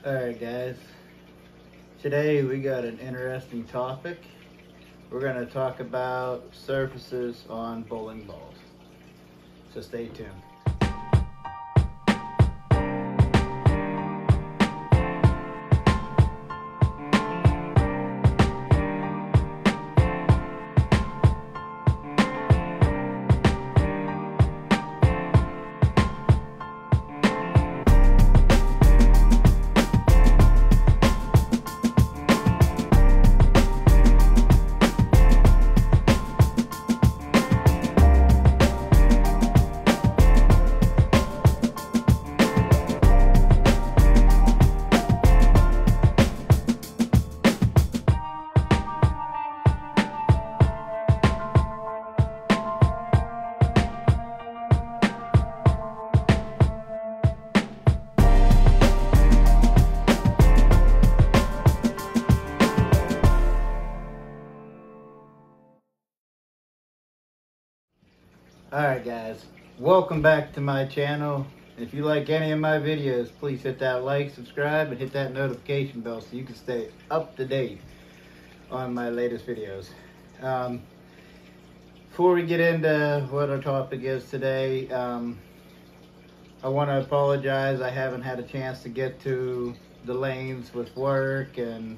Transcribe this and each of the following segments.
Alright guys, today we got an interesting topic. We're going to talk about surfaces on bowling balls, so stay tuned. Alright guys, welcome back to my channel. If you like any of my videos, please hit that like, subscribe, and hit that notification bell so you can stay up to date on my latest videos. Before we get into what our topic is today, I want to apologize. I haven't had a chance to get to the lanes with work and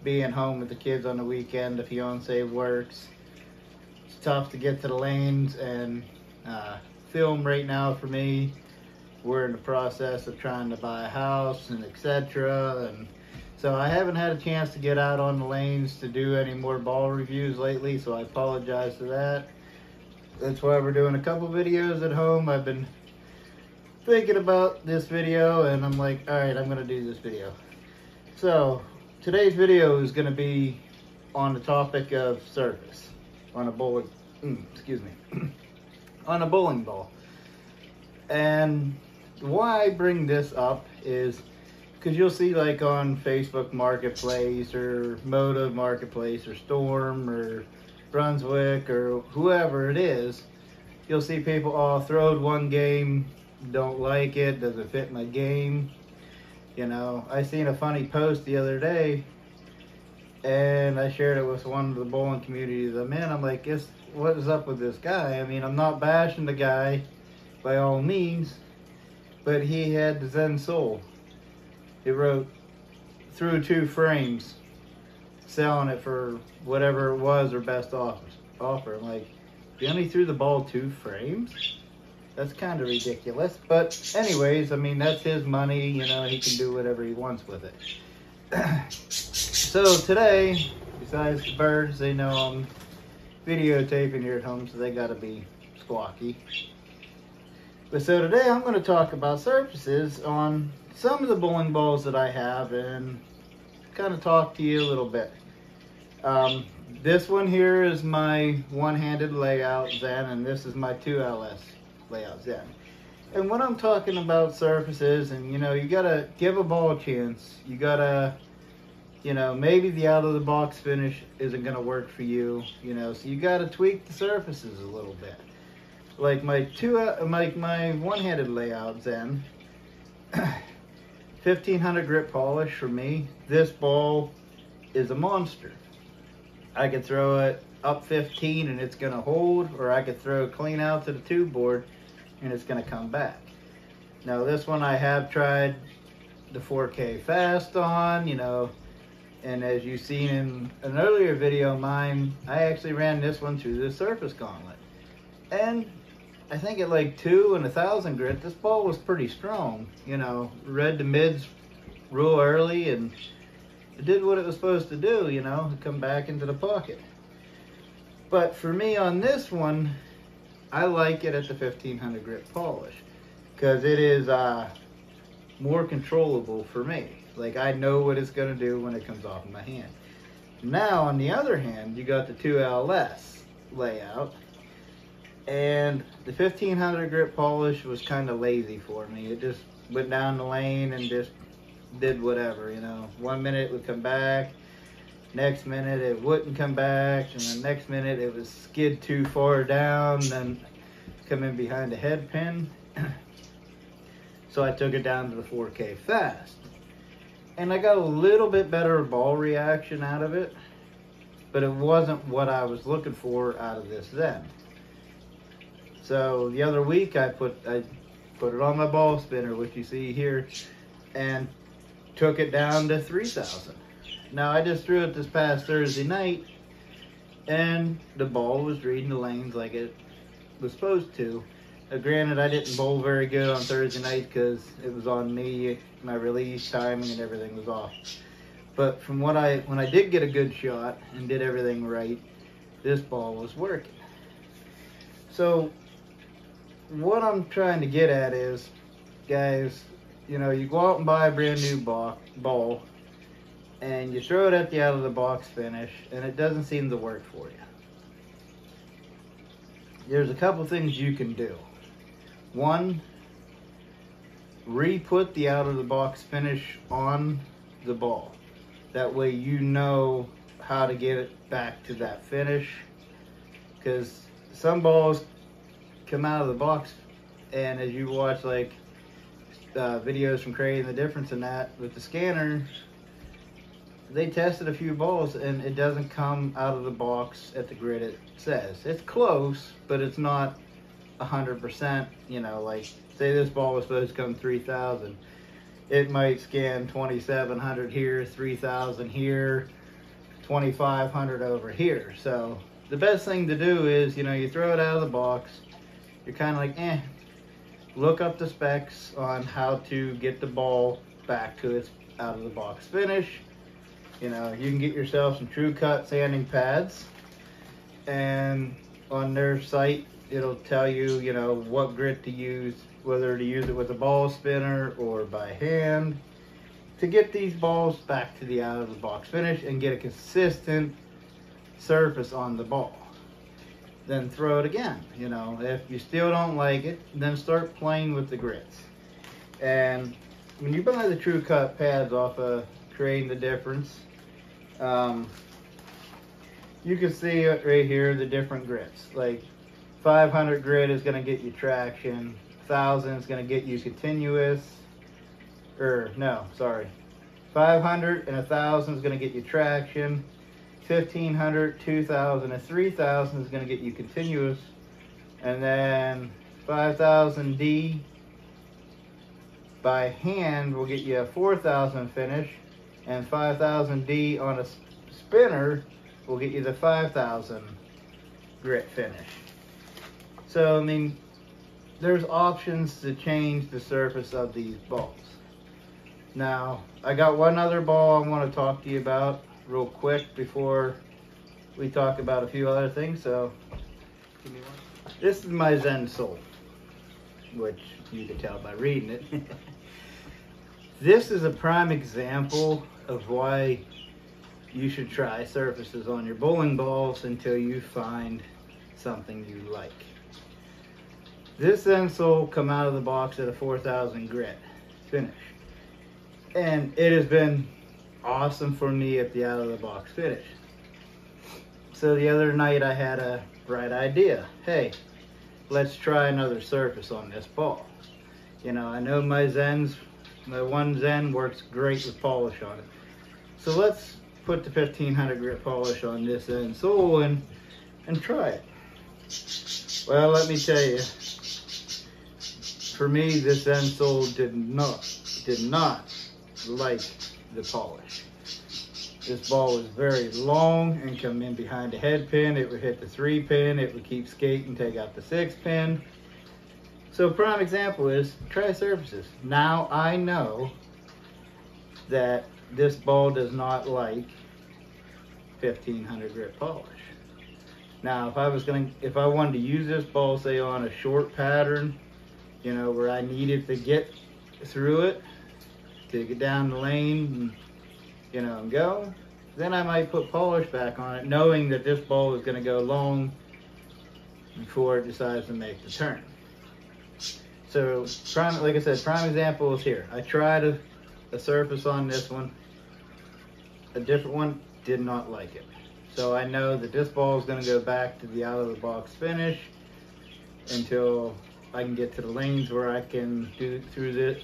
being home with the kids on the weekend. The fiance works. It's tough to get to the lanes and film right now for me. We're in the process of trying to buy a house and etc. And so I haven't had a chance to get out on the lanes to do any more ball reviews lately, so I apologize for that. That's why we're doing a couple videos at home. I've been thinking about this video and I'm like, alright, I'm gonna do this video. So today's video is gonna be on the topic of surface on a bowling, on a bowling ball. And why I bring this up is because you'll see, like on Facebook Marketplace or Motive Marketplace or Storm or Brunswick or whoever it is, you'll see people, oh, throwed one game, don't like it, doesn't fit my game. You know, I seen a funny post the other day and I shared it with one of the bowling communities I'm in. I'm like, what is up with this guy? I mean, I'm not bashing the guy by all means, but he had the Zen Soul. He wrote, through 2 frames, selling it for whatever it was or best offer. I'm like, you only threw the ball 2 frames? That's kind of ridiculous. But anyways, I mean, that's his money. You know, he can do whatever he wants with it. So today, besides the birds, they know I'm videotaping here at home, so they gotta be squawky. But so today I'm going to talk about surfaces on some of the bowling balls that I have and kind of talk to you a little bit. This one here is my one-handed layout Zen, and this is my 2LS layout Zen. And when I'm talking about surfaces, and you know, you gotta give a ball a chance. You gotta, you know, maybe the out-of-the-box finish isn't gonna work for you. You know, so you gotta tweak the surfaces a little bit. Like my one-handed layout Zen, 1500 grit polish for me. This ball is a monster. I could throw it up 15 and it's gonna hold, or I could throw it clean out to the 2 board and it's gonna come back. Now this one I have tried the 4K fast on, you know, and as you've seen in an earlier video of mine, I actually ran this one through the surface gauntlet. And I think at like 2 and 1000 grit, this ball was pretty strong. You know, read the mids real early and it did what it was supposed to do, you know, come back into the pocket. But for me on this one, I like it at the 1500 grit polish because it is more controllable for me. Like, I know what it's going to do when it comes off of my hand. Now, on the other hand, you got the 2LS layout, and the 1500 grit polish was kind of lazy for me. It just went down the lane and just did whatever, you know. 1 minute it would come back, next minute it wouldn't come back, and the next minute it would skid too far down, then come in behind the head pin. So I took it down to the 4K fast. And I got a little bit better ball reaction out of it, but it wasn't what I was looking for out of this Zen. So the other week I put it on my ball spinner, which you see here, and took it down to 3,000. Now I just threw it this past Thursday night, and the ball was reading the lanes like it was supposed to. Granted, I didn't bowl very good on Thursday night because it was on me, my release timing and everything was off. But from when I did get a good shot and did everything right, this ball was working. So what I'm trying to get at is, guys, you know, you go out and buy a brand new ball and you throw it at the out of the box finish and it doesn't seem to work for you. There's a couple things you can do. One, re-put the out of the box finish on the ball. That way you know how to get it back to that finish. Because some balls come out of the box, and as you watch like videos from Creating the Difference in that with the scanner, they tested a few balls and it doesn't come out of the box at the grid it says. It's close, but it's not 100%. You know, like say this ball was supposed to come 3,000, it might scan 2,700 here, 3,000 here, 2,500 over here. So the best thing to do is, you know, you throw it out of the box, you're kind of like, look up the specs on how to get the ball back to its out of the box finish. You know, you can get yourself some True Cut sanding pads, and on their site it'll tell you, you know, what grit to use, whether to use it with a ball spinner or by hand, to get these balls back to the out of the box finish and get a consistent surface on the ball. Then throw it again. You know, if you still don't like it, then start playing with the grits. And when you buy the True Cut pads off of Creating the Difference, you can see it right here, the different grits. Like 500 grit is going to get you traction, 1,000 is going to get you continuous, or no, sorry, 500 and 1,000 is going to get you traction, 1,500, 2,000, and 3,000 is going to get you continuous, and then 5,000D by hand will get you a 4,000 finish, and 5,000D on a spinner will get you the 5,000 grit finish. So, I mean, there's options to change the surface of these balls. Now, I got one other ball I want to talk to you about real quick before we talk about a few other things. So, give me one. This is my Zen Soul, which you can tell by reading it. This is a prime example of why you should try surfaces on your bowling balls until you find something you like. This Zen Soul come out of the box at a 4,000 grit finish, and it has been awesome for me at the out of the box finish. So the other night I had a bright idea. Hey, let's try another surface on this ball. You know, I know my one Zen works great with polish on it. So let's put the 1,500 grit polish on this Zen Soul and try it. Well, let me tell you, for me, this Zen Soul did not like the polish. This ball was very long and come in behind the head pin. It would hit the 3 pin. It would keep skating, take out the 6 pin. So prime example is try surfaces. Now I know that this ball does not like 1,500 grit polish. Now if I wanted to use this ball, say on a short pattern, you know, where I needed to get through it, to get down the lane, and, you know, and go, then I might put polish back on it, knowing that this ball is going to go long before it decides to make the turn. So, like I said, prime example is here. I tried a surface on this one. A different one did not like it. So I know that this ball is going to go back to the out of the box finish until I can get to the lanes where I can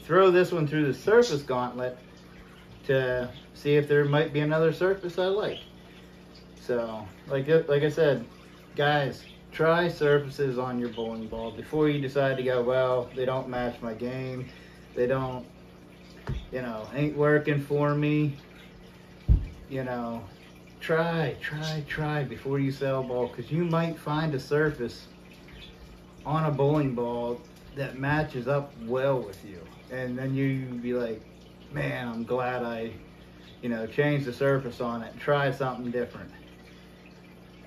throw this one through the surface gauntlet to see if there might be another surface I like. So, like I said, guys, try surfaces on your bowling ball before you decide to go, well, they don't match my game. They don't, ain't working for me. Try before you sell a ball, because you might find a surface on a bowling ball that matches up well with you. And then you be like, man, I'm glad I, changed the surface on it and tried something different.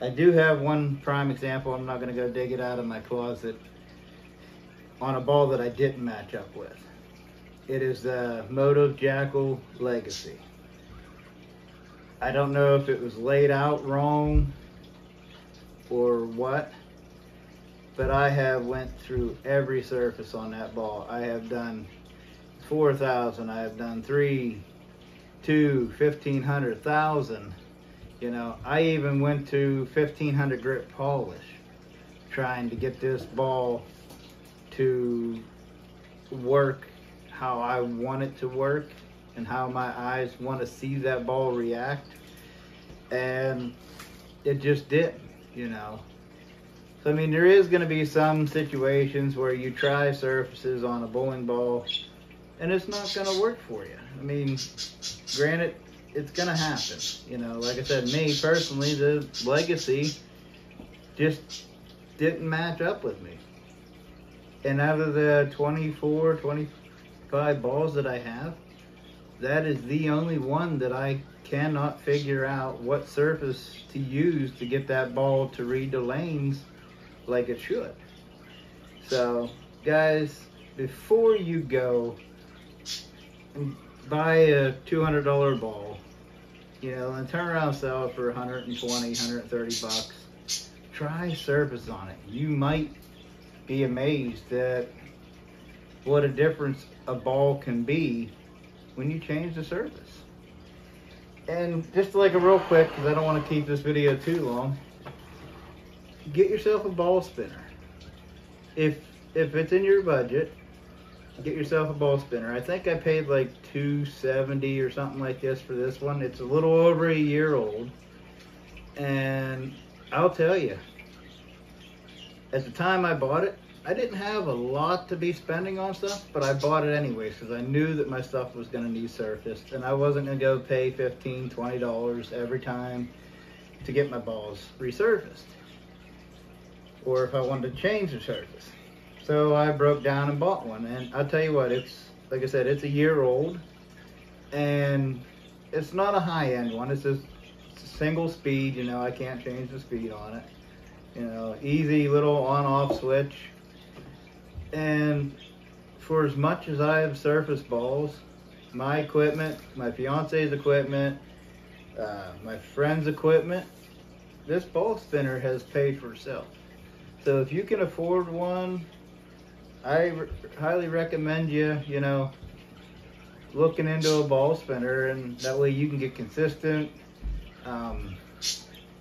I do have one prime example. I'm not going to go dig it out of my closet, on a ball that I didn't match up with. It is the Moto Jackal Legacy. I don't know if it was laid out wrong or what, but I have went through every surface on that ball. I have done 4,000, I have done 3, 2, 1,500, 1,000. I even went to 1,500 grit polish, trying to get this ball to work how I want it to work and how my eyes want to see that ball react. And it just didn't, So, I mean, there is going to be some situations where you try surfaces on a bowling ball and it's not going to work for you. I mean, granted, it's going to happen. Like I said, me personally, the Legacy just didn't match up with me. And out of the 24, 25 balls that I have, that is the only one that I cannot figure out what surface to use to get that ball to read the lanes like it should. So, guys, before you go and buy a $200 ball, and turn around and sell it for 120, 130 bucks, try surface on it. You might be amazed at what a difference a ball can be when you change the surface. And just like a real quick, because I don't want to keep this video too long, get yourself a ball spinner. If it's in your budget, get yourself a ball spinner. I think I paid like $270 or something like this for this one. It's a little over a year old, and I'll tell you, at the time I bought it, I didn't have a lot to be spending on stuff, but I bought it anyways because I knew that my stuff was going to need surfaced, and I wasn't going to go pay $15, $20 every time to get my balls resurfaced, or if I wanted to change the surface. So I broke down and bought one, and I'll tell you what, it's, like I said, it's a year old, and it's not a high-end one. It's just a single speed, I can't change the speed on it. Easy little on-off switch. And for as much as I have surfaced balls, my equipment, my fiance's equipment, my friend's equipment, this ball spinner has paid for itself. So if you can afford one, I highly recommend you, looking into a ball spinner, and that way you can get consistent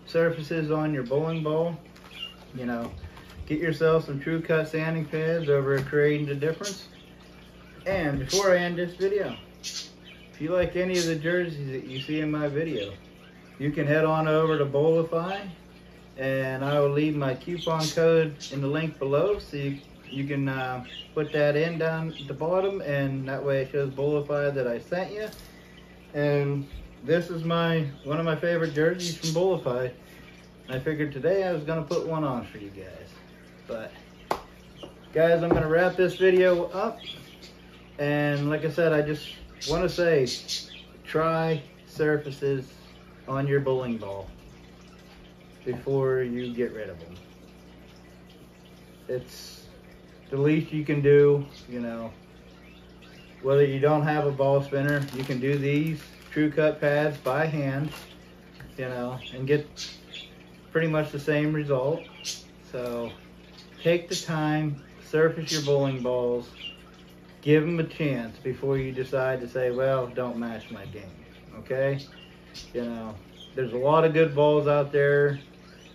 surfaces on your bowling ball. Get yourself some True Cut sanding pads over at Creating the Difference. And before I end this video, if you like any of the jerseys that you see in my video, you can head on over to Bowlify, and I will leave my coupon code in the link below, so you can put that in down at the bottom, and that way it shows Bowlify that I sent you. And this is one of my favorite jerseys from Bowlify. I figured today I was going to put one on for you guys. But guys, I'm going to wrap this video up, and like I said, I just want to say, try surfaces on your bowling ball before you get rid of them. It's the least you can do. Whether you don't have a ball spinner, you can do these True Cut pads by hand, and get pretty much the same result. So take the time, surface your bowling balls, give them a chance before you decide to say, well, don't match my game, okay? There's a lot of good balls out there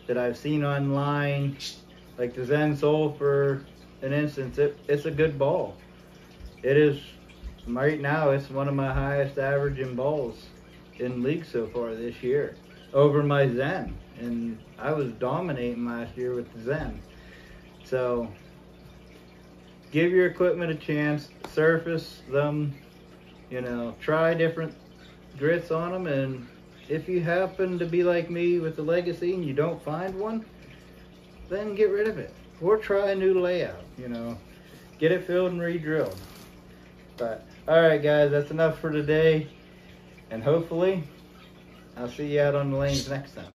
that I've seen online, like the Zen Sulfur, an instance, it's a good ball. It is, right now, it's one of my highest averaging balls in league so far this year over my Zen. And I was dominating last year with the Zen. So give your equipment a chance, surface them, you know, try different grits on them, and if you happen to be like me with the Legacy and you don't find one, then get rid of it or try a new layout, you know, get it filled and re-drilled. But all right guys, that's enough for today, and hopefully I'll see you out on the lanes next time.